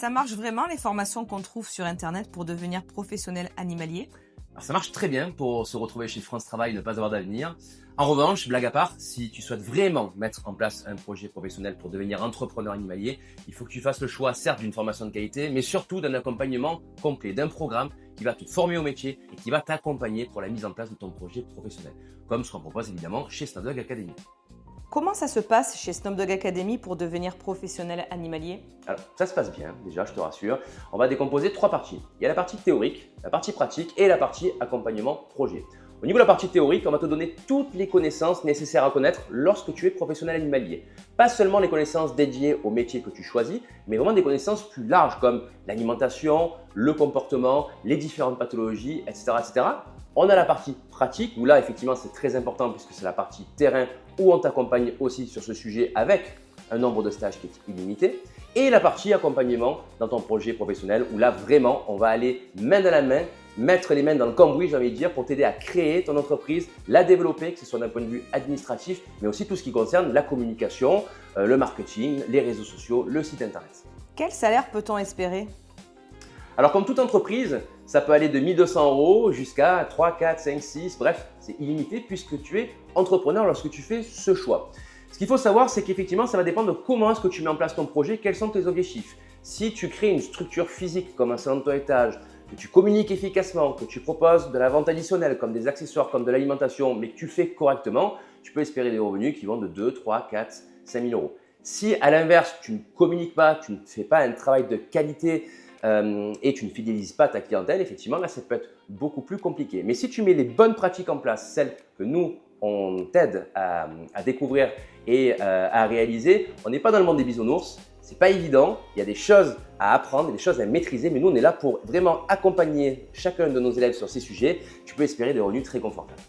Ça marche vraiment les formations qu'on trouve sur Internet pour devenir professionnel animalier? Alors, ça marche très bien pour se retrouver chez France Travail et ne pas avoir d'avenir. En revanche, blague à part, si tu souhaites vraiment mettre en place un projet professionnel pour devenir entrepreneur animalier, il faut que tu fasses le choix, certes, d'une formation de qualité, mais surtout d'un accompagnement complet, d'un programme qui va te former au métier et qui va t'accompagner pour la mise en place de ton projet professionnel, comme ce qu'on propose évidemment chez Snowdog Academy. Comment ça se passe chez Snowdog Academy pour devenir professionnel animalier? Alors, ça se passe bien, déjà, je te rassure. On va décomposer 3 parties. Il y a la partie théorique, la partie pratique et la partie accompagnement projet. Au niveau de la partie théorique, on va te donner toutes les connaissances nécessaires à connaître lorsque tu es professionnel animalier. Pas seulement les connaissances dédiées au métier que tu choisis, mais vraiment des connaissances plus larges comme l'alimentation, le comportement, les différentes pathologies, etc., etc. On a la partie pratique où là, effectivement, c'est très important puisque c'est la partie terrain où on t'accompagne aussi sur ce sujet avec un nombre de stages qui est illimité. Et la partie accompagnement dans ton projet professionnel où là, vraiment, on va aller main dans la main, mettre les mains dans le cambouis, j'ai envie de dire, pour t'aider à créer ton entreprise, la développer, que ce soit d'un point de vue administratif, mais aussi tout ce qui concerne la communication, le marketing, les réseaux sociaux, le site internet. Quel salaire peut-on espérer? Alors comme toute entreprise, ça peut aller de 1 200 € jusqu'à 3, 4, 5, 6, bref, c'est illimité puisque tu es entrepreneur lorsque tu fais ce choix. Ce qu'il faut savoir, c'est qu'effectivement, ça va dépendre de comment est-ce que tu mets en place ton projet, quels sont tes objectifs. Si tu crées une structure physique comme un salon de toilettage, que tu communiques efficacement, que tu proposes de la vente additionnelle comme des accessoires, comme de l'alimentation, mais que tu fais correctement, tu peux espérer des revenus qui vont de 2, 3, 4, 5 000 €. Si à l'inverse, tu ne communiques pas, tu ne fais pas un travail de qualité et tu ne fidélises pas ta clientèle, effectivement, là, ça peut être beaucoup plus compliqué. Mais si tu mets les bonnes pratiques en place, celles que nous, on t'aide à découvrir et à réaliser, on n'est pas dans le monde des bisounours. C'est pas évident, il y a des choses à apprendre, des choses à maîtriser, mais nous, on est là pour vraiment accompagner chacun de nos élèves sur ces sujets. Tu peux espérer des revenus très confortables.